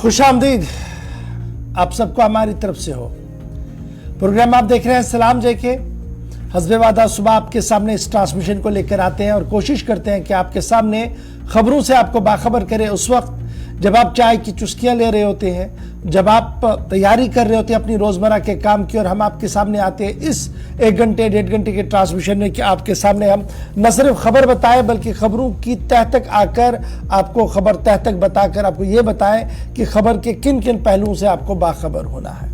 खुशामदीद आप सबको हमारी तरफ से हो। प्रोग्राम आप देख रहे हैं सलाम जे के। हस्बे वादा सुबह आपके सामने इस ट्रांसमिशन को लेकर आते हैं और कोशिश करते हैं कि आपके सामने खबरों से आपको बाखबर करें उस वक्त जब आप चाय की चुस्कियां ले रहे होते हैं, जब आप तैयारी कर रहे होते हैं अपनी रोजमर्रा के काम की, और हम आपके सामने आते हैं इस 1 घंटे 1.5 घंटे के ट्रांसमिशन में कि आपके सामने हम न सिर्फ खबर बताएं बल्कि खबरों की तह तक आकर आपको खबर तह तक बताकर आपको ये बताएं कि खबर के किन किन पहलुओं से आपको बाखबर होना है।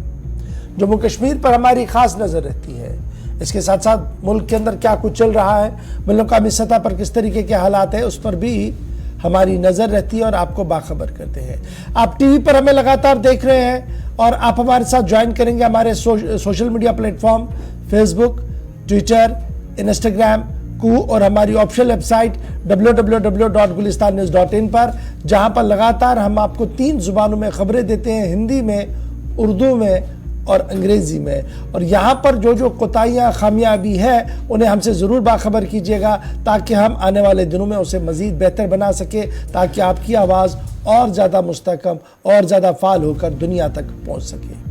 जम्मू कश्मीर पर हमारी खास नजर रहती है। इसके साथ साथ मुल्क के अंदर क्या कुछ चल रहा है, मुल्कामी सतह पर किस तरीके के हालात है, उस पर भी हमारी नजर रहती है और आपको बाखबर करते हैं। आप टीवी पर हमें लगातार देख रहे हैं और आप हमारे साथ ज्वाइन करेंगे हमारे social media platform Facebook, Twitter, Instagram को और हमारी ऑफिशियल वेबसाइट www.gulistannews.in पर, जहां पर लगातार हम आपको 3 जुबानों में खबरें देते हैं, हिंदी में, उर्दू में और अंग्रेजी में। और यहाँ पर जो जो कोताहियाँ खामियाँ भी हैं उन्हें हमसे ज़रूर बाखबर कीजिएगा ताकि हम आने वाले दिनों में उसे मज़ीद बेहतर बना सके, ताकि आपकी आवाज़ और ज़्यादा मुस्तहकम और ज़्यादा फाल होकर दुनिया तक पहुँच सके।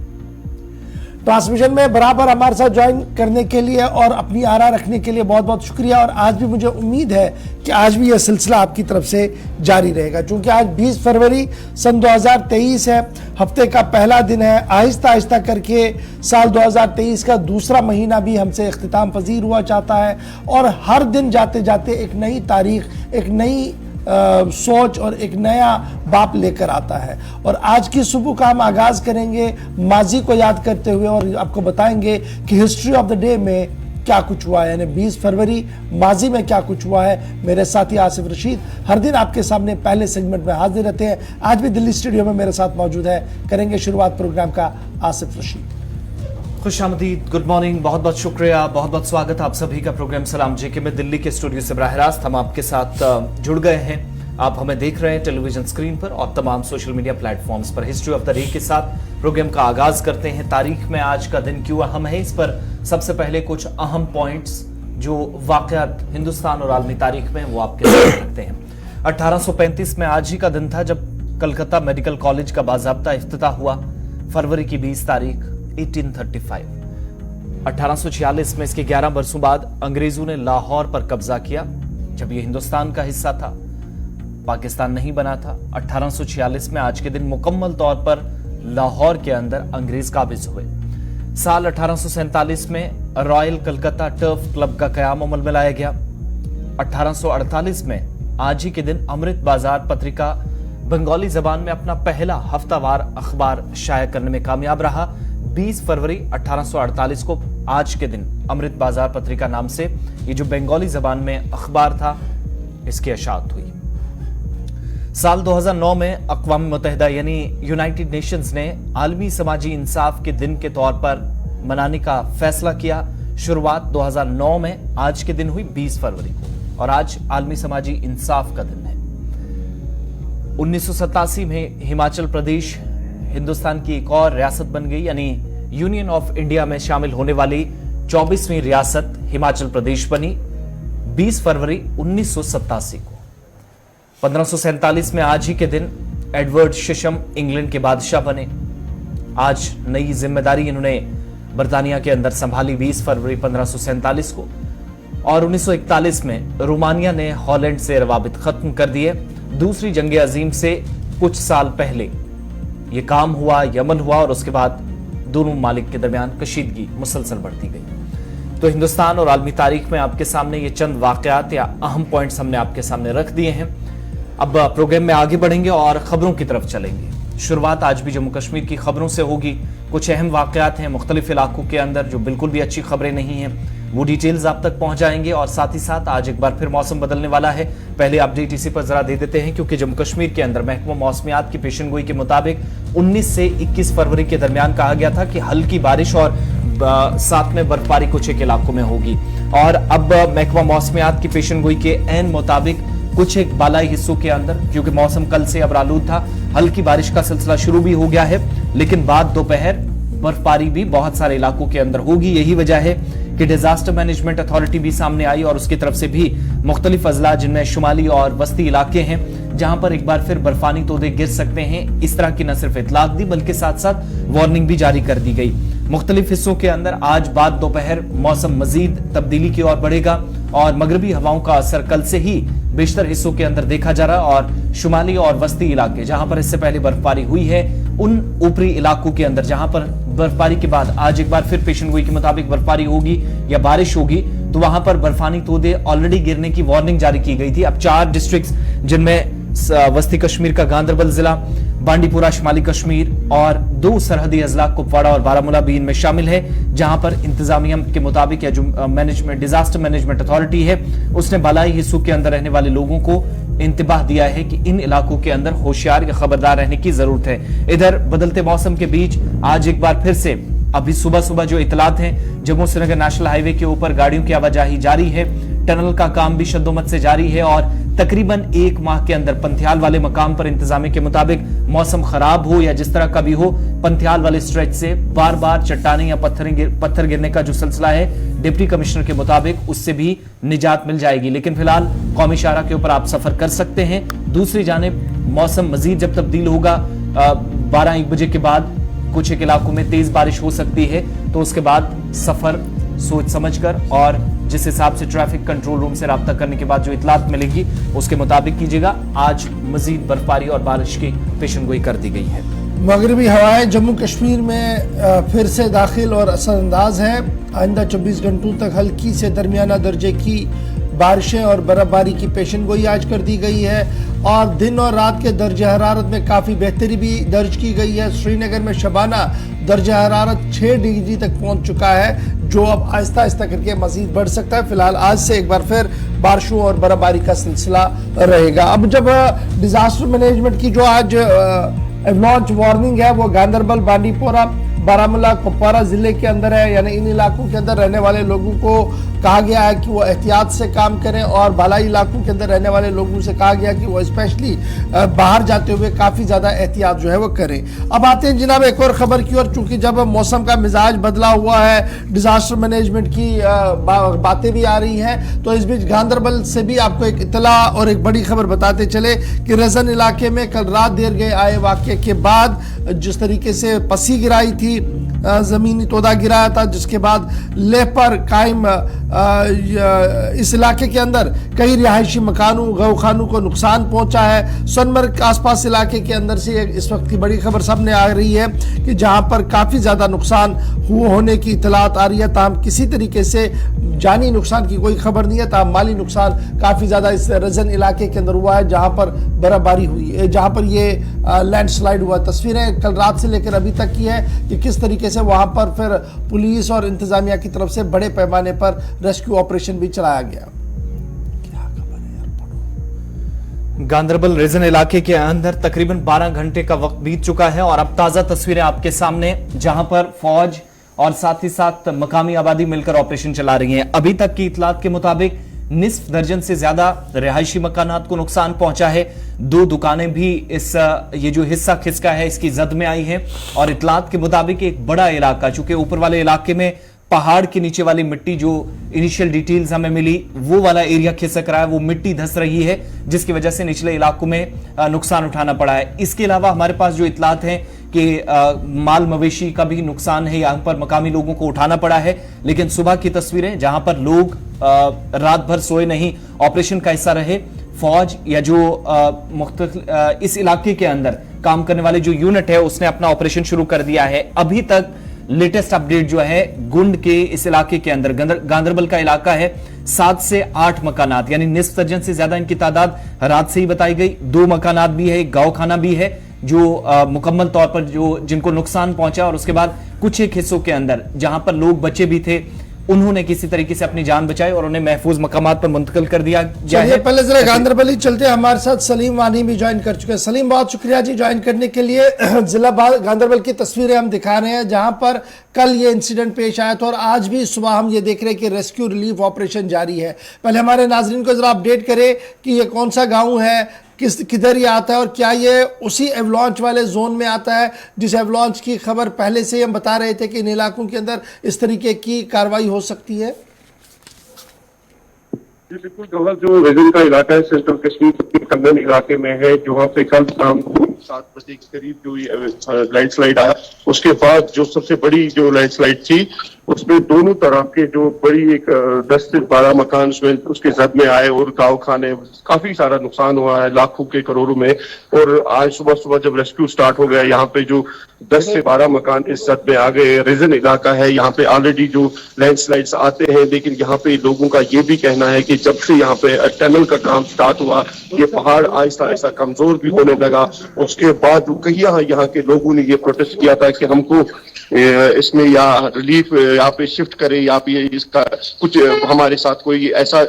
ट्रांसमिशन में बराबर हमारे साथ ज्वाइन करने के लिए और अपनी आरा रखने के लिए बहुत बहुत शुक्रिया। और आज भी मुझे उम्मीद है कि आज भी यह सिलसिला आपकी तरफ से जारी रहेगा, क्योंकि आज 20 फरवरी सन 2023 है, हफ्ते का पहला दिन है। आहिस्ता आहिस्ता करके साल 2023 का दूसरा महीना भी हमसे इख्तिताम पजीर हुआ चाहता है और हर दिन जाते जाते एक नई तारीख, एक नई सोच और एक नया बाप लेकर आता है। और आज की सुबह का हम आगाज करेंगे माजी को याद करते हुए और आपको बताएंगे कि हिस्ट्री ऑफ द डे में क्या कुछ हुआ है, यानी 20 फरवरी माजी में क्या कुछ हुआ है। मेरे साथी आसिफ रशीद हर दिन आपके सामने पहले सेगमेंट में हाजिर रहते हैं। आज भी दिल्ली स्टूडियो में मेरे साथ मौजूद है। करेंगे शुरुआत प्रोग्राम का आसिफ रशीद। खुशामदीद, गुड मॉर्निंग, बहुत बहुत शुक्रिया, बहुत बहुत स्वागत आप सभी का प्रोग्राम सलाम जेके में दिल्ली के स्टूडियो से बराह रास्त हम आपके साथ जुड़ गए हैं। आप हमें देख रहे हैं टेलीविजन स्क्रीन पर और तमाम सोशल मीडिया प्लेटफॉर्म्स पर। हिस्ट्री ऑफ द डे के साथ प्रोग्राम का आगाज करते हैं। तारीख में आज का दिन क्यों अहम है, इस पर सबसे पहले कुछ अहम पॉइंट्स जो वाकयात हिंदुस्तान और आलमी तारीख में वो आपके साथ रखते हैं। 1835 में आज ही का दिन था जब कलकत्ता मेडिकल कॉलेज का बाज़ाब्ता इफ्तिताह हुआ। फरवरी की 20 तारीख 1835। 1846 में इसके 11 बरसों बाद अंग्रेजों ने लाहौर पर कब्जा किया जब यह हिंदुस्तान का हिस्सा था, पाकिस्तान नहीं बना था। 1846 में आज के दिन मुकम्मल तौर पर लाहौर के अंदर अंग्रेज काबिज हुए। साल 1847 में रॉयल कलकत्ता टर्फ क्लब का कयाम अमल में लाया गया। 1848 में आज ही के दिन अमृत बाजार पत्रिका बंगाली जबान में अपना पहला हफ्तावार अखबार शाया करने में कामयाब रहा। 20 फरवरी 1848 को आज के दिन अमृत बाजार पत्रिका नाम से ये जो बंगाली जबान में अखबार था इसकी इशाअत हुई। साल 2009 में अक़वाम मुत्तहिदा यानी यूनाइटेड नेशंस ने आलमी समाजी इंसाफ के दिन के तौर पर मनाने का फैसला किया। शुरुआत 2009 में आज के दिन हुई 20 फरवरी को और आज आलमी समाजी इंसाफ का दिन है। 1987 में हिमाचल प्रदेश हिंदुस्तान की एक और रियासत बन गई, यानी यूनियन ऑफ इंडिया में शामिल होने वाली 24वीं रियासत हिमाचल प्रदेश बनी 20 फरवरी 1987 को। 1547 में आज ही के दिन एडवर्ड शिशम इंग्लैंड के बादशाह बने। आज नई जिम्मेदारी इन्होंने बर्तानिया के अंदर संभाली 20 फरवरी 1547 को। और 1941 में रोमानिया ने हॉलैंड से रवाबित खत्म कर दिए। दूसरी जंग अजीम से कुछ साल पहले ये काम हुआ, यमन हुआ और उसके बाद दोनों मालिक के दरमियान कशीदगी मुसलसल बढ़ती गई। तो हिंदुस्तान और आलमी तारीख में आपके सामने ये चंद वाकयात या अहम पॉइंट्स हमने आपके सामने रख दिए हैं। अब प्रोग्राम में आगे बढ़ेंगे और खबरों की तरफ चलेंगे। शुरुआत आज भी जम्मू कश्मीर की खबरों से होगी। कुछ अहम वाकयात हैं मुख्तलिफ इलाकों के अंदर जो बिल्कुल भी अच्छी खबरें नहीं हैं, वो डिटेल्स आप तक पहुंच जाएंगे। और साथ ही साथ आज एक बार फिर मौसम बदलने वाला है। पहले अपडेट इसी पर जरा दे देते हैं, क्योंकि जम्मू कश्मीर के अंदर महकमा मौसमियात की पेशनगोई के मुताबिक 19 से 21 फरवरी के दरमियान कहा गया था कि हल्की बारिश और साथ में बर्फबारी कुछ एक इलाकों में होगी। और अब महकमा मौसमियात की पेशनगोई के ऐन मुताबिक कुछ एक बालाई हिस्सों के अंदर, क्योंकि मौसम कल से अब आलूद था, हल्की बारिश का सिलसिला शुरू भी हो गया है, लेकिन बाद दोपहर बर्फबारी भी बहुत सारे इलाकों के अंदर होगी। यही वजह है कि डिजास्टर मैनेजमेंट अथॉरिटी भी सामने आई और उसकी तरफ से भी मुख्तलिफ अजला जिनमें शुमाली और वस्ती इलाके हैं जहां पर एक बार फिर बर्फानी तोदे गिर सकते हैं। इस तरह की न सिर्फ इतलात दी बल्कि साथ साथ वार्निंग भी जारी कर दी गई। मुख्तलिफ हिस्सों के अंदर आज बाद दोपहर मौसम मजीद तब्दीली की ओर बढ़ेगा और मगरबी हवाओं का असर कल से ही बेशतर हिस्सों के अंदर देखा जा रहा और शुमाली और वस्ती इलाके जहां पर इससे पहले बर्फबारी हुई है उन ऊपरी इलाकों के अंदर जहां पर बर्फबारी के बाद आज एक बार फिर पेशन गोई के मुताबिक बर्फबारी होगी या बारिश होगी तो वहां पर बर्फानी तोदे ऑलरेडी गिरने की वार्निंग जारी की गई थी। अब 4 डिस्ट्रिक्ट्स जिनमें वस्ती कश्मीर का गांदरबल जिला, बांडीपुरा शिमाली कश्मीर और 2 सरहदी अजला कुपवाड़ा और बारामूला भी इनमें शामिल है, जहां पर इंतजामिया के मुताबिक या जो मैनेजमेंट डिजास्टर मैनेजमेंट अथॉरिटी है उसने बालाई हिस्सों के अंदर रहने वाले लोगों को इंतबाह दिया है कि इन इलाकों के अंदर होशियार या खबरदार रहने की जरूरत है। इधर बदलते मौसम के बीच आज एक बार फिर से अभी सुबह सुबह जो इतलात हैं, जम्मू श्रीनगर नेशनल हाईवे के ऊपर गाड़ियों की आवाजाही जारी है, टनल का काम भी शद्दोमत से जारी है और तकरीबन 1 माह के अंदर पंथियाल वाले मकाम पर इंतजामिया के मुताबिक मौसम खराब हो या जिस तरह का भी हो, पंथियाल वाले स्ट्रेच से बार बार चट्टाने या पत्थर गिरने का जो सिलसिला है डिप्टी कमिश्नर के मुताबिक उससे भी निजात मिल जाएगी। लेकिन फिलहाल कौमी शाहरा के ऊपर आप सफर कर सकते हैं। दूसरी जानिब मौसम मजीद जब तब्दील होगा 12-1 बजे के बाद कुछ एक इलाकों में तेज बारिश हो सकती है, तो उसके बाद सफर सोच समझकर और जिस हिसाब से ट्रैफिक कंट्रोल रूम से राब्ता करने के बाद जो इतलात मिलेगी उसके मुताबिक कीजिएगा। आज मजीद बर्फबारी और बारिश की पेशनगोई कर दी गई है। मगरबी हवाएं जम्मू कश्मीर में फिर से दाखिल और असरअंदाज है। आइंदा 24 घंटों तक हल्की से दरमियाना दर्जे की बारिशें और बर्फबारी की पेशनगोई आज कर दी गई है और दिन और रात के दर्जा हरारत में काफ़ी बेहतरी भी दर्ज की गई है। श्रीनगर में शबाना दर्जा हरारत 6 डिग्री तक पहुंच चुका है, जो अब आहिस्ता आहिस्ता करके मजीद बढ़ सकता है। फिलहाल आज से एक बार फिर बारिशों और बर्फबारी का सिलसिला रहेगा। अब जब डिजास्टर मैनेजमेंट की जो आज लॉन्च वार्निंग है वो गांदरबल, बांडीपोरा, बारामूला, कुपवाड़ा जिले के अंदर है, यानी इन इलाकों के अंदर रहने वाले लोगों को कहा गया है कि वो एहतियात से काम करें और बालाई इलाकों के अंदर रहने वाले लोगों से कहा गया कि वो स्पेशली बाहर जाते हुए काफ़ी ज़्यादा एहतियात जो है वो करें। अब आते हैं जनाब एक और ख़बर की ओर। चूँकि जब मौसम का मिजाज बदला हुआ है, डिज़ास्टर मैनेजमेंट की बातें भी आ रही हैं, तो इस बीच गांदरबल से भी आपको एक इतला और एक बड़ी खबर बताते चले कि रजन इलाके में कल रात देर गए आए वाक़े के बाद जिस तरीके से पसी गिराई थी, ज़मीनी तोदा गिराया था, जिसके बाद लेह पर कायम इस इलाके के अंदर कई रिहायशी मकानों, गौखानों को नुकसान पहुंचा है। सोनमर्ग आसपास इलाके के अंदर से इस वक्त की बड़ी खबर सामने आ रही है कि जहां पर काफ़ी ज़्यादा नुकसान होने की इतलात आ रही है। ताहम किसी तरीके से जानी नुकसान की कोई खबर नहीं है, ताहम माली नुकसान काफ़ी ज़्यादा इस रजन इलाके के अंदर हुआ है जहाँ पर बर्फबारी हुई है, जहाँ पर ये लैंडस्लाइड हुआ। तस्वीरें कल रात से लेकर अभी तक की है कि किस तरीके से वहाँ पर फिर पुलिस और इंतजामिया की तरफ से बड़े पैमाने पर रेस्क्यू ऑपरेशन भी चलाया गया। गांदरबल रीजन इलाके के अंदर तकरीबन 12 घंटे का वक्त बीत चुका है और अब ताजा तस्वीरें आपके सामने, जहां पर फौज और साथ ही साथ मकामी आबादी मिलकर ऑपरेशन चला रही हैं। अभी तक की इतलात के मुताबिक निस्फ दर्जन से ज्यादा रिहायशी मकानात को नुकसान पहुंचा है। 2 दुकानें भी इस ये जो हिस्सा खिसका है इसकी जद में आई है और इतलात के मुताबिक एक बड़ा इलाका, चूंकि ऊपर वाले इलाके में पहाड़ के नीचे वाली मिट्टी जो इनिशियल डिटेल्स हमें मिली वो वाला एरिया खिसक रहा है, वो मिट्टी धंस रही है जिसकी वजह से निचले इलाकों में नुकसान उठाना पड़ा है। इसके अलावा हमारे पास जो इतलात हैं कि माल मवेशी का भी नुकसान है, यहाँ पर मकामी लोगों को उठाना पड़ा है। लेकिन सुबह की तस्वीरें जहां पर लोग रात भर सोए नहीं, ऑपरेशन का हिस्सा रहे, फौज या जो इस इलाके के अंदर काम करने वाले जो यूनिट है उसने अपना ऑपरेशन शुरू कर दिया है। अभी तक लेटेस्ट अपडेट जो है गुंड के इस इलाके के अंदर, गांदरबल का इलाका है, 7 से 8 मकानात यानी निस्फ दर्जन से ज्यादा इनकी तादाद रात से ही बताई गई। 2 मकानात भी है, एक गाँव खाना भी है जो मुकम्मल तौर पर जो जिनको नुकसान पहुंचा और उसके बाद कुछ एक हिस्सों के अंदर जहां पर लोग बचे भी थे उन्होंने किसी तरीके से अपनी जान बचाई और उन्हें महफूज मकामात पर मुंतकिल कर दिया गया। पहले जरा गांदरबल ही चलते हैं, हमारे साथ सलीम वानी भी ज्वाइन कर चुके हैं। सलीम, बहुत शुक्रिया जी ज्वाइन करने के लिए। जिला गांदरबल की तस्वीरें हम दिखा रहे हैं जहां पर कल ये इंसिडेंट पेश आया था और आज भी सुबह हम ये देख रहे हैं कि रेस्क्यू रिलीफ ऑपरेशन जारी है। पहले हमारे नाजरीन को जरा अपडेट करें कि ये कौन सा गाँव है, किधर ये आता है और क्या ये उसी एवलॉन्च वाले जोन में आता है जिस एवलॉन्च की खबर पहले से हम बता रहे थे कि इन इलाकों के अंदर इस तरीके की कार्रवाई हो सकती है? जी बिल्कुल, जौहर जो रीजन का इलाका है सेंट्रल कश्मीर के कंगन इलाके में है, जहाँ पे कल शाम को 7 बजे के करीब जो लैंडस्लाइड आया, उसके बाद जो सबसे बड़ी जो लैंडस्लाइड थी उसमें दोनों तरफ के जो बड़ी एक 10 से 12 मकान उसके जद में आए और गाँव खाने काफी सारा नुकसान हुआ है, लाखों के करोड़ों में। और आज सुबह सुबह जब रेस्क्यू स्टार्ट हो गया, यहाँ पे जो 10 से 12 मकान इस जद में आ गए। रीजन इलाका है, यहाँ पे ऑलरेडी जो लैंडस्लाइड्स आते हैं, लेकिन यहाँ पे लोगों का ये भी कहना है कि जब से यहाँ पे टनल का काम स्टार्ट हुआ, ये पहाड़ आहिस्ता आहिस्ता कमजोर भी होने लगा। उसके बाद कई यहाँ के लोगों ने ये प्रोटेस्ट किया था कि हमको इसमें या रिलीफ यहाँ पे शिफ्ट करे या फिर इसका कुछ हमारे साथ कोई ऐसा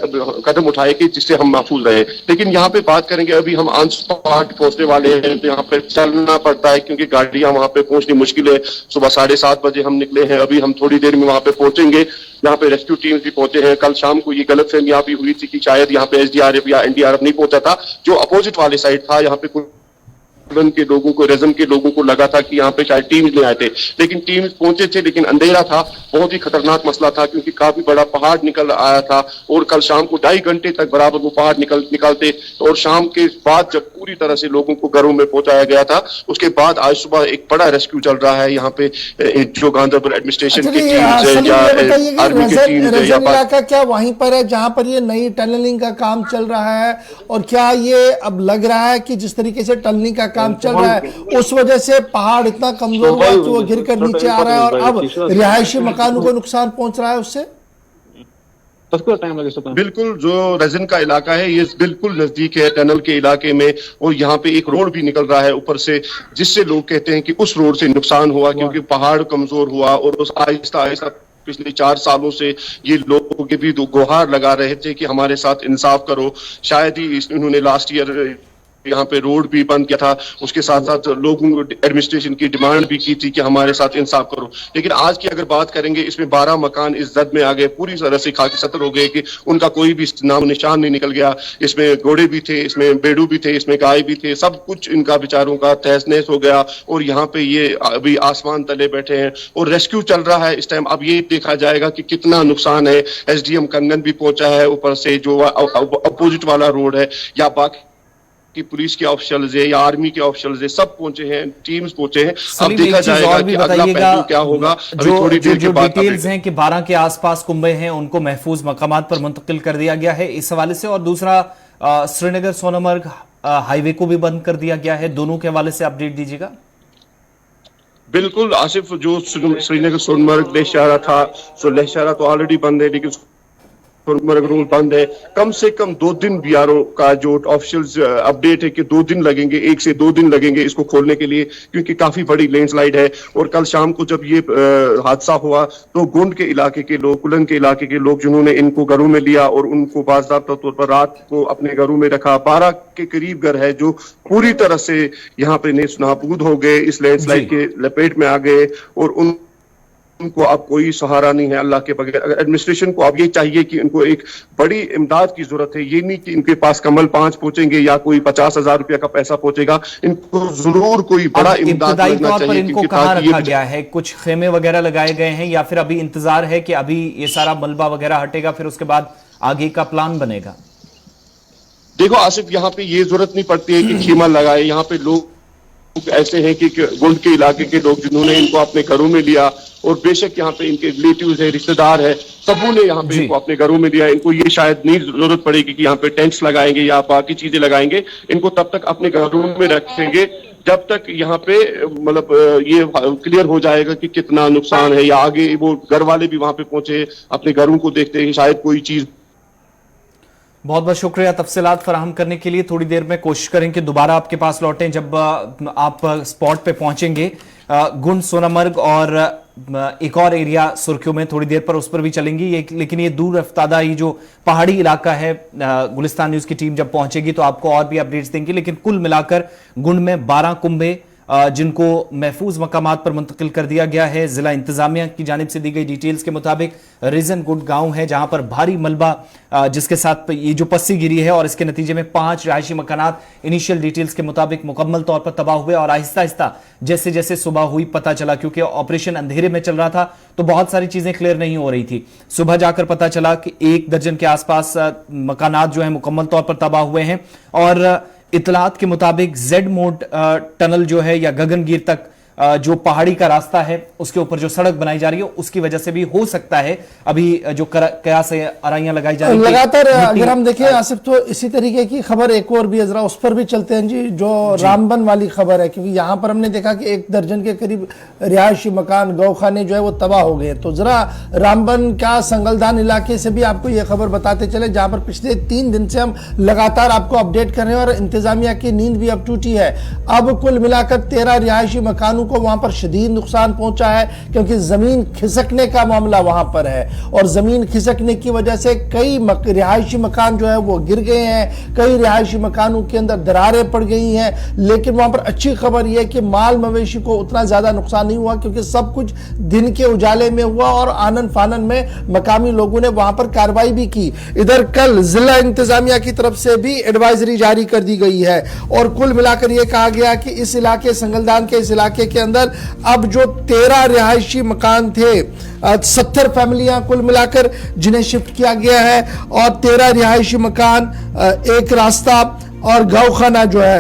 कदम उठाए कि जिससे हम महफूज रहे। लेकिन यहाँ पे बात करेंगे, अभी हम ऑन स्पॉट पहुंचने वाले हैं, तो यहाँ पे चलना पड़ता है क्योंकि गाड़ियां वहाँ पे पहुंचनी मुश्किल है। सुबह 7:30 बजे हम निकले हैं, अभी हम थोड़ी देर में वहाँ पे पहुंचेंगे। यहाँ पे रेस्क्यू टीम भी पहुंचे हैं। कल शाम को ये गलतफहमियां भी हुई थी कि शायद यहाँ पे SDRF या NDRF नहीं पहुंचा था, जो अपोजिट वाले साइड था। यहाँ पे के लोगों को, रेजम के लोगों को लगा था कि यहाँ पे शायद टीम्स नहीं आए थे, लेकिन टीम्स पहुंचे थे, लेकिन अंधेरा था। बहुत ही खतरनाक मसला था क्योंकि काफी बड़ा पहाड़ निकल आया था और कल शाम को 2.5 घंटे तक बराबर वो पहाड़ निकलते। और शाम के बाद जब पूरी तरह से लोगों को घरों में पहुंचाया गया था, उसके बाद आज सुबह एक बड़ा रेस्क्यू चल रहा है यहाँ पे। जो गांधरबल एडमिनिस्ट्रेशन की टीम्स है या आर्मी की टीम्स है या इलाका क्या वहीं पर है जहां पर ये नई टनलिंग का काम चल रहा है? और क्या ये अब लग रहा है कि जिस तरीके से टनलिंग का काम चल रहा है उस वजह से पहाड़ इतना कमजोर हुआ कि वो गिर कर नीचे आ रहा है और अब रिहायशी मकानों को नुकसान पहुंच रहा है उससे? बिल्कुल, जो रेजिन का इलाका है ये बिल्कुल नजदीक है टनल के इलाके में, और यहाँ पे एक रोड भी निकल रहा है ऊपर से, जिससे लोग कहते हैं कि उस रोड से नुकसान हुआ क्योंकि पहाड़ कमजोर हुआ। और उस आहिस्ता आहिस्ता पिछले 4 सालों से ये लोगों के भी गुहार लगा रहे थे कि हमारे साथ इंसाफ करो। शायद ही इन्होंने लास्ट ईयर यहाँ पे रोड भी बंद किया था, उसके साथ साथ लोगों एडमिनिस्ट्रेशन की डिमांड भी की थी कि हमारे साथ इंसाफ करो। लेकिन आज की अगर बात करेंगे, इसमें 12 मकान इस जद में आ गए, पूरी तरह से खाकी सतर हो गए कि उनका कोई भी नाम निशान नहीं निकल गया। इसमें घोड़े भी थे, इसमें बेड़ू भी थे, इसमें गाय भी थे, सब कुछ इनका बेचारों का तहस नहस हो गया। और यहाँ पे ये अभी आसमान तले बैठे हैं और रेस्क्यू चल रहा है इस टाइम। अब ये देखा जाएगा कि कितना नुकसान है। SDM कंगन भी पहुंचा है, ऊपर से जो अपोजिट वाला रोड है, या बाकी कि पुलिस के ऑफिशियल्स है या आर्मी के ऑफिशियल्स है, सब पहुंचे हैं, टीम्स पहुंचे हैं। अब देखा जाएगा कि अगला पहलू क्या होगा। जो डिटेल्स हैं कि 12 के आसपास कुंबे हैं उनको महफूज मकामात पर मुंतकिल कर दिया गया है इस हवाले से, और दूसरा श्रीनगर सोनमर्ग हाईवे को भी बंद कर दिया गया है। दोनों के हवाले से अपडेट दीजिएगा। बिल्कुल आसिफ, जो श्रीनगर सोनमर्ग लेहशारा था, सो लेहशारा तो ऑलरेडी बंद है, लेकिन सोनमर्ग रोड बंद है। कम से कम 2 दिन BRO का जो ऑफिशियल अपडेट है कि 2 दिन लगेंगे, 1 से 2 दिन लगेंगे इसको खोलने के लिए, क्योंकि काफी बड़ी लैंडस्लाइड है। और कल शाम को जब ये हादसा हुआ तो गुंड के इलाके के लोग, कुलन के इलाके के लोग, जिन्होंने इनको घरों में लिया और उनको बाज़ाब्ता तौर पर रात को अपने घरों में रखा, 12 के करीब घर है जो पूरी तरह से यहाँ पे नेस्त नाबूद हो गए, इस लैंडस्लाइड के लपेट में आ गए। और उनको अब कोई सहारा नहीं है अल्लाह के बगैर। अगर एडमिनिस्ट्रेशन को अब ये चाहिए कि इनको एक बड़ी इमदाद की जरूरत है, ये नहीं कि इनके पास कमल 5 पहुंचेंगे या कोई 50,000 रुपया का पैसा पहुंचेगा। इनको जरूर कोई बड़ा इमदाद मिलना चाहिए। इनको कहाँ रखा गया है? कुछ खेमे वगैरह लगाए गए हैं या फिर अभी इंतजार है कि अभी ये सारा मलबा वगैरह हटेगा फिर उसके बाद आगे का प्लान बनेगा? देखो आसिफ, यहाँ पे ये जरूरत नहीं पड़ती है कि खेमा लगाए। यहाँ पे लोग ऐसे हैं कि गुंड के इलाके के लोग जिन्होंने इनको अपने घरों में लिया, और बेशक यहाँ पे इनके रिलेटिव्स है, रिश्तेदार है, सबों ने यहाँ पे इनको अपने घरों में लिया। इनको ये शायद नहीं जरूरत पड़ेगी कि यहाँ पे टेंट्स लगाएंगे या बाकी चीजें लगाएंगे। इनको तब तक अपने घरों में रखेंगे जब तक यहाँ पे मतलब ये क्लियर हो जाएगा कि कितना नुकसान है, या आगे वो घर वाले भी वहां पे पहुंचे, अपने घरों को देखते हैं, शायद कोई चीज। बहुत बहुत शुक्रिया तफसीलात फराहम करने के लिए। थोड़ी देर में कोशिश करें कि दोबारा आपके पास लौटें जब आप स्पॉट पे पहुंचेंगे। गुंड, सोनमर्ग और एक और एरिया सुर्खियों में थोड़ी देर पर उस पर भी चलेंगी। लेकिन ये दूर रफ्तादा ये जो पहाड़ी इलाका है, गुलिस्तान न्यूज की टीम जब पहुंचेगी तो आपको और भी अपडेट्स देंगे। लेकिन कुल मिलाकर गुंड में 12 कुंभे जिनको महफूज मकामात पर मुंतकिल कर दिया गया है। जिला इंतजामिया की जानिब से दी गई डिटेल्स के मुताबिक रीजन गुड गांव है जहां पर भारी मलबा जिसके साथ ये जो पस्सी गिरी है और इसके नतीजे में 5 रिहायशी मकानात इनिशियल डिटेल्स के मुताबिक मुकम्मल तौर पर तबाह हुए और आहिस्ता आहिस्ता जैसे जैसे सुबह हुई पता चला, क्योंकि ऑपरेशन अंधेरे में चल रहा था तो बहुत सारी चीजें क्लियर नहीं हो रही थी। सुबह जाकर पता चला कि 1 दर्जन के आसपास मकानात जो है मुकम्मल तौर पर तबाह हुए हैं और इतलात के मुताबिक जेड मोड टनल जो है या गगनगीर तक जो पहाड़ी का रास्ता है उसके ऊपर जो सड़क बनाई जा रही है उसकी वजह से भी हो सकता है अभी जो कयास आराइयां लगाई जा रही है लगातार। अगर हम देखें आसिफ तो इसी तरीके की खबर एक और भी है, जरा उस पर भी चलते हैं जी, जो रामबन वाली खबर है, क्योंकि यहाँ पर हमने देखा कि 1 दर्जन के करीब रिहायशी मकान गौखाने जो है वो तबाह हो गए। तो जरा रामबन का संगलदान इलाके से भी आपको ये खबर बताते चले, जहां पर पिछले 3 दिन से हम लगातार आपको अपडेट कर रहे हैं और इंतजामिया की नींद भी अब टूटी है। अब कुल मिलाकर 13 रिहायशी मकानों को वहां पर शदीद नुकसान पहुंचा है, क्योंकि जमीन खिसकने का मामला वहां पर है और जमीन खिसकने की वजह से कई रिहायशी मकान जो है वो गिर गए हैं, कई रिहायशी मकानों के अंदर दरारें पड़ गई हैं। लेकिन वहां पर अच्छी खबर यह है कि माल मवेशी को उतना ज्यादा नुकसान नहीं हुआ, क्योंकि सब कुछ दिन के उजाले में हुआ और आनन फानन में मकामी लोगों ने वहां पर कार्रवाई भी की। इधर कल जिला इंतजामिया की तरफ से भी एडवाइजरी जारी कर दी गई है और कुल मिलाकर यह कहा गया कि इस इलाके संगलदान के इस इलाके के अंदर अब जो 13 रिहायशी मकान थे, 70 फैमिलियां कुल मिलाकर जिन्हें शिफ्ट किया गया है और 13 रिहायशी मकान, एक रास्ता और गौखाना जो है,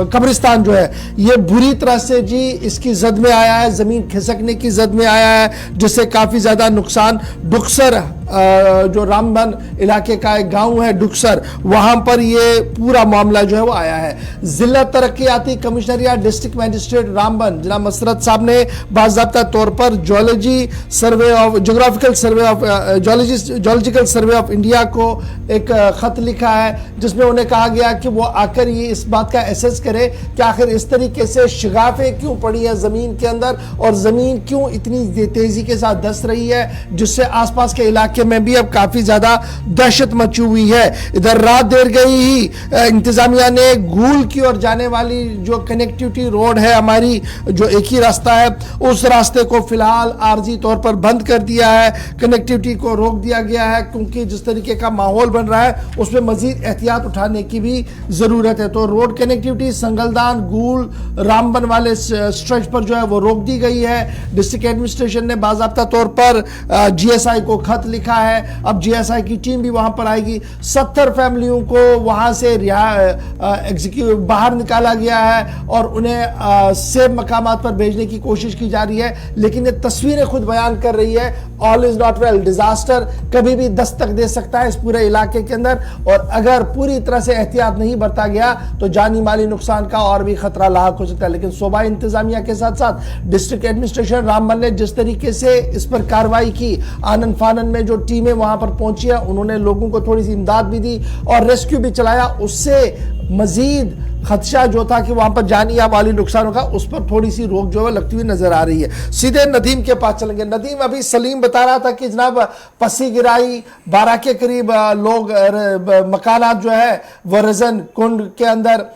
कब्रिस्तान जो है, ये बुरी तरह से जी इसकी जद में आया है, जमीन खिसकने की जद में आया है, जिससे काफी ज्यादा नुकसान। डुक्सर जो रामबन इलाके का एक गांव है डुक्सर, वहां पर ये पूरा मामला जो है वो आया है। जिला तरक्याती कमिश्नर या डिस्ट्रिक्ट मजिस्ट्रेट रामबन जनाब मसरत साहब ने बाज़ाब्ता तौर पर जोग्राफिकल सर्वे ऑफ इंडिया को एक खत लिखा है, जिसमें उन्हें कहा गया कि वो आकर ये इस बात का एसेस करे कि आखिर इस तरीके से शिगाफें क्यों पड़ी है जमीन के अंदर और जमीन क्यों इतनी तेजी के साथ धस रही है, जिससे आसपास के इलाके में भी अब काफी ज्यादा दहशत मची हुई है। इधर रात देर गई ही इंतजामिया ने गूल की ओर जाने वाली जो कनेक्टिविटी रोड है हमारी, जो एक ही रास्ता है, उस रास्ते को फिलहाल आर्जी तौर पर बंद कर दिया है, कनेक्टिविटी को रोक दिया गया है, क्योंकि जिस तरीके का माहौल बन रहा है उसमें मजीद एहतियात उठाने की भी जरूरत है। तो रोड कनेक्टिविटी संगलदान गूल रामबन वाले स्ट्रेच पर जो है वो रोक दी गई है। डिस्ट्रिक्ट एडमिनिस्ट्रेशन ने बाज़ाब्ता तौर पर जीएसआई को खत लिखा है, अब जीएसआई की टीम भी वहां पर आएगी। 70 फैमिलियों को वहां से बाहर निकाला गया है और उन्हें सेफ मकामात पर भेजने की कोशिश की जा रही है। लेकिन ये तस्वीरें खुद बयान कर रही है, all is not well, disaster कभी भी दस्तक दे सकता है इस पूरे इलाके के अंदर, और अगर पूरी तरह से एहतियात नहीं बरता गया तो जानी माली नुकसान का और भी खतरा लाक हो सकता है। लेकिन सूबाई इंतजामिया के साथ साथ डिस्ट्रिक्ट एडमिनिस्ट्रेशन रामबन ने जिस तरीके से इस पर कार्रवाई की, आनन फानन में जो टीमें वहां पर पहुंची है उन्होंने लोगों को थोड़ी सी इमदाद भी दी और रेस्क्यू भी चलाया, उससे मजीद खदशा जो था कि वहां पर जानी या माली नुकसान होगा उस पर थोड़ी सी रोक जो है लगती हुई नजर आ रही है। सीधे नदीम के पास चलेंगे। नदीम, अभी सलीम बता रहा था कि जनाब पस्सी गिराई, 12 के करीब लोग मकानात जो है वो रजन कुंड के अंदर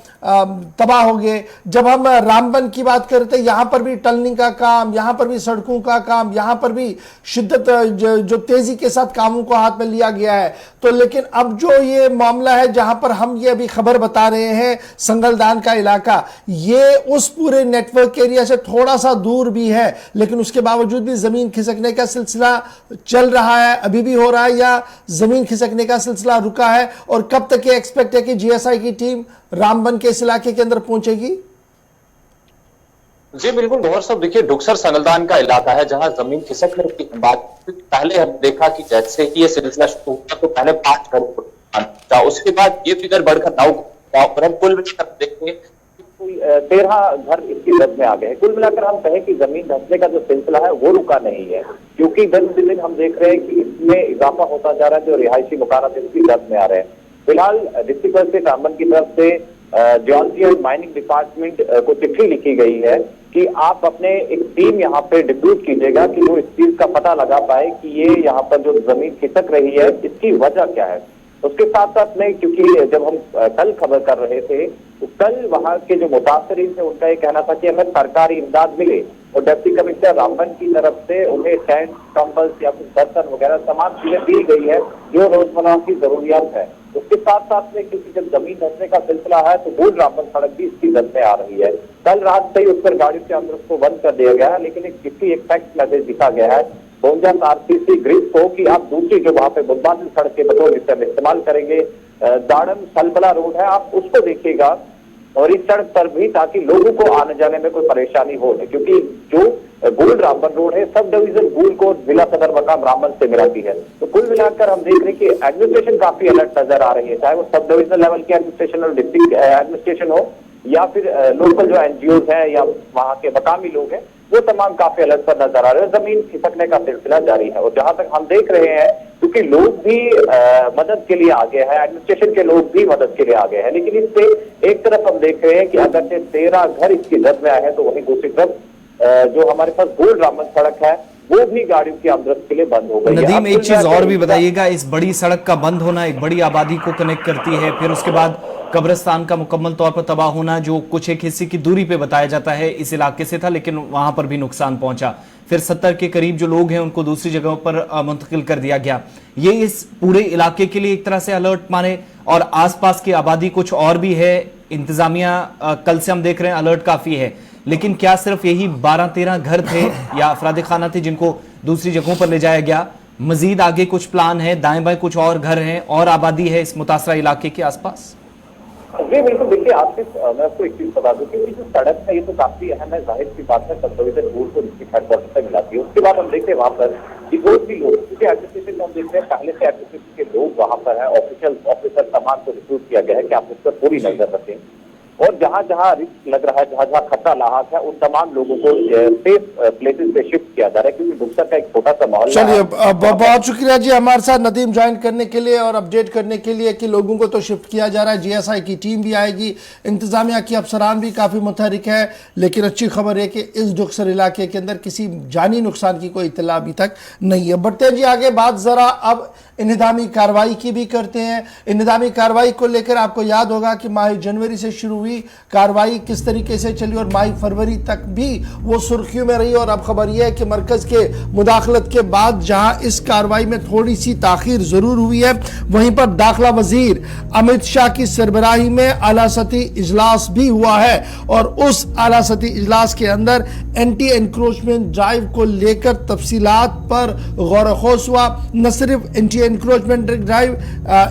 तबाह हो गए। जब हम रामबन की बात करते हैं, यहां पर भी टनलिंग का काम, यहां पर भी सड़कों का काम, यहां पर भी शिद्दत जो तेजी के साथ कामों को हाथ में लिया गया है। तो लेकिन अब जो ये मामला है जहां पर हम ये अभी खबर बता रहे हैं, संगलदान का इलाका, ये उस पूरे नेटवर्क एरिया से थोड़ा सा दूर भी है, लेकिन उसके बावजूद भी जमीन खिसकने का सिलसिला चल रहा है, अभी भी हो रहा है, या जमीन खिसकने का सिलसिला रुका है, और कब तक ये एक्सपेक्ट है कि जीएसआई की टीम रामबन के इस इलाके के अंदर पहुंचेगी? जी बिल्कुल गौर साहब, देखिए डुक्सर संगलदान का इलाका है जहां जमीन खिसकने की बात पहले हम देखा कि जैसे ही ये सिलसिला शुरू हुआ तो पहले 5 घर, उसके बाद ये फिगर बढ़कर 9 और हम कुल मिलाकर देखें 13 घर इसकी जद में आ गए। कुल मिलाकर हम कहें कि जमीन धंसने का जो सिलसिला है वो रुका नहीं है, क्योंकि दिन हम देख रहे हैं कि इसमें इजाफा होता जा रहा है, जो रिहायशी मकान इसकी जद में आ रहे हैं। फिलहाल डिस्ट्रिक्ट मजिस्ट्रेट रामबन की तरफ से जियोलॉजी एंड माइनिंग डिपार्टमेंट को चिट्ठी लिखी गई है कि आप अपने एक टीम यहाँ पे डिप्यूट कीजिएगा कि वो इस चीज का पता लगा पाए कि ये यहाँ पर जो जमीन खिसक रही है इसकी वजह क्या है। उसके साथ साथ में, क्योंकि जब हम कल खबर कर रहे थे तो कल वहां के जो मुतासरीन थे उनका ये कहना था कि हमें सरकारी इमदाद मिले, और डिप्टी कमिश्नर रामबन की तरफ से उन्हें टेंट, कंबल्स या फिर बर्तन वगैरह तमाम चीजें दी गई है जो रोजमर्रा की जरूरियात है। उसके साथ साथ में क्योंकि जब जमीन धंसने का सिलसिला है तो गोल रामबन सड़क भी इसकी जद में आ रही है। कल रात से ही उस पर गाड़ी के अंदर उसको बंद कर दिया गया है, लेकिन एक टेक्स्ट मैसेज दिखा गया है बोंजास आरसीसी ग्रिड को कि आप दूसरी जो वहां पे बुधबातिल सड़क के बतौर इस्तेमाल करेंगे, दाड़म सलबला रोड है, आप उसको देखिएगा और इस सड़क पर भी, ताकि लोगों को आने जाने में कोई परेशानी हो, क्योंकि जो गोल रामबन रोड है सब डिवीजन गोल को जिला सदर मकाम रामबन से मिलाती है। तो कुल मिलाकर हम देख रहे हैं कि एडमिनिस्ट्रेशन काफी अलर्ट नजर आ रही है, चाहे वो सब डिविजनल लेवल की एडमिनिस्ट्रेशन और डिस्ट्रिक्ट एडमिनिस्ट्रेशन हो या फिर लोकल जो एनजीओ है या वहां के मकामी लोग हैं, वो तमाम काफी अलर्ट पर नजर आ रहे हैं। जमीन खिसकने का सिलसिला जारी है और जहां तक हम देख रहे हैं क्योंकि लोग भी मदद के लिए आगे हैं, एडमिनिस्ट्रेशन के लोग भी मदद के लिए आगे हैं, लेकिन इससे एक तरफ हम देख रहे हैं कि अगर से 13 घर इसकी जद में आए हैं तो वहीं दूसरी तरफ जो हमारे पास गोल रामबन सड़क है वो भी गाड़ियों की आमदरफ्त के लिए बंद हो गई है। नदीम, एक चीज और भी बताइएगा, इस बड़ी सड़क का बंद होना एक बड़ी आबादी को कनेक्ट करती है, फिर उसके बाद कब्रिस्तान का मुकम्मल तौर पर तबाह होना जो कुछ एक हिस्से की दूरी पे बताया जाता है इस इलाके से था, लेकिन वहां पर भी नुकसान पहुंचा। फिर 70 के करीब जो लोग हैं उनको दूसरी जगहों पर मुंतकिल कर दिया गया। ये इस पूरे इलाके के लिए एक तरह से अलर्ट माने, और आसपास की आबादी कुछ और भी है। इंतजामिया कल से हम देख रहे हैं अलर्ट काफी है, लेकिन क्या सिर्फ यही 12-13 घर थे या अफराद खाना थे जिनको दूसरी जगहों पर ले जाया गया? मजीद आगे कुछ प्लान है, दाएं बाएं कुछ और घर हैं और आबादी है इस मुतासरा इलाके के आसपास? जी बिल्कुल, देखिए आसिफ, मैं आपको एक चीज बता दूं कि जो सड़क है ये तो काफी अहम है, जाहिर सी बात है, सब डिवीजन गोल को डिस्ट्रिक्ट हेडक्वार्टर से मिलाती है। उसके बाद हम देखते हैं वहां पर कि कोई भी लोग, क्योंकि एडमिनिस्ट्रेशन हम देख रहे हैं पहले से एडमिनिस्ट्रेशन के लोग वहां पर है, ऑफिसर तमाम को रिक्रूट किया गया है कि आप उस पर पूरी नजर रखें, और जहां जहां रिस्क लग रहा है, जहां जहां खतरा लाहक है, उन तमाम लोगों को सेफ प्लेसेस पे शिफ्ट किया जा रहा है, क्योंकि बुक्सर का एक छोटा सा माहौल। चलिए, बहुत शुक्रिया जी हमारे साथ नदीम ज्वाइन करने के लिए और अपडेट करने के लिए कि लोगों को तो शिफ्ट किया जा रहा है, जीएसआई की टीम भी आएगी, इंतजामिया की अफसरान भी काफ़ी मुतहरिक है, लेकिन अच्छी खबर है कि इस डुक्सर इलाके के अंदर किसी जानी नुकसान की कोई इतला अभी तक नहीं है। बढ़ते हैं जी आगे, बात ज़रा अब इंतजामी कार्रवाई की भी करते हैं। इंतजामी कार्रवाई को लेकर आपको याद होगा कि माह जनवरी से शुरू हुई कार्रवाई किस तरीके से चली और माह फरवरी तक भी वो सुर्खियों में रही, और अब खबर यह है कि मरकज के मुदाखलत के बाद जहां इस कार्रवाई में थोड़ी सी ताखीर जरूर हुई है, वहीं पर दाखिला वजीर अमित शाह की सरबराही में आला सती इजलास भी हुआ है, और उस आला सती इजलास के अंदर एंटी एनक्रोचमेंट ड्राइव को लेकर तफसीलात पर गौर खोज हुआ। न सिर्फ एंटी एनक्रोचमेंट ड्राइव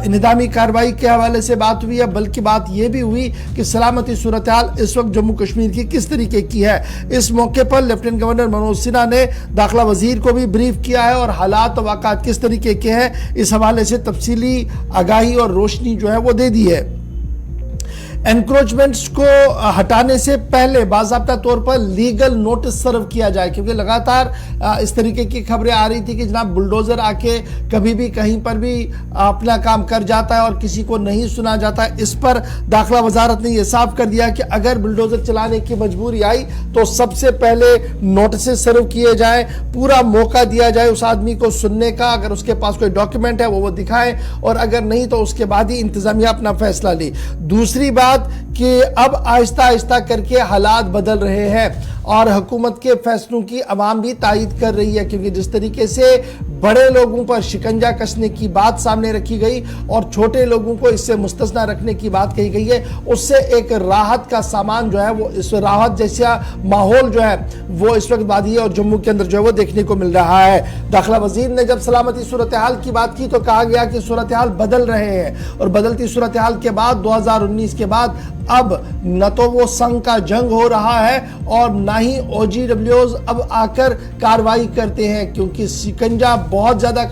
इंतजामी कार्रवाई के हवाले से बात हुई है, बल्कि बात यह भी हुई कि सलामती सूरत हाल इस वक्त जम्मू कश्मीर की किस तरीके की है। इस मौके पर लेफ्टिनेंट गवर्नर मनोज सिन्हा ने दाखिला वजीर को भी ब्रीफ किया है और हालात वाक़ात किस तरीके के हैं इस हवाले से तफसीली आगाही और रोशनी जो है वो दे दी है। एनक्रोचमेंट्स को हटाने से पहले बाज़ाब्ता तौर पर लीगल नोटिस सर्व किया जाए, क्योंकि लगातार इस तरीके की खबरें आ रही थी कि जनाब बुलडोजर आके कभी भी कहीं पर भी अपना काम कर जाता है और किसी को नहीं सुना जाता है। इस पर दाखिला वजारत ने यह साफ कर दिया कि अगर बुलडोजर चलाने की मजबूरी आई तो सबसे पहले नोटिस सर्व किए जाए, पूरा मौका दिया जाए उस आदमी को सुनने का, अगर उसके पास कोई डॉक्यूमेंट है वो दिखाए, और अगर नहीं तो उसके बाद ही इंतजामिया अपना फैसला ले। दूसरी बात कि अब आहिस्ता आहिस्ता करके हालात बदल रहे हैं और हुकूमत के फैसलों की अवाम भी तायद कर रही है, क्योंकि जिस तरीके से बड़े लोगों पर शिकंजा कसने की बात सामने रखी गई और छोटे लोगों को इससे मुस्तस्ना रखने की बात कही गई है, उससे एक राहत का सामान जो है वो, इस राहत जैसा माहौल जो है वो इस वक्त वादी और जम्मू के अंदर जो है वो देखने को मिल रहा है। दाखिला वजीर ने जब सलामती सूरत हाल की बात की तो कहा गया कि सूरत हाल बदल रहे हैं, और बदलती सूरत हाल के बाद 2019 के बाद अब न तो वो संग का जंग हो रहा है और ना ही OGWs अब आकर कार्रवाई करते हैं, क्योंकि शिकंजा बहुत ज्यादा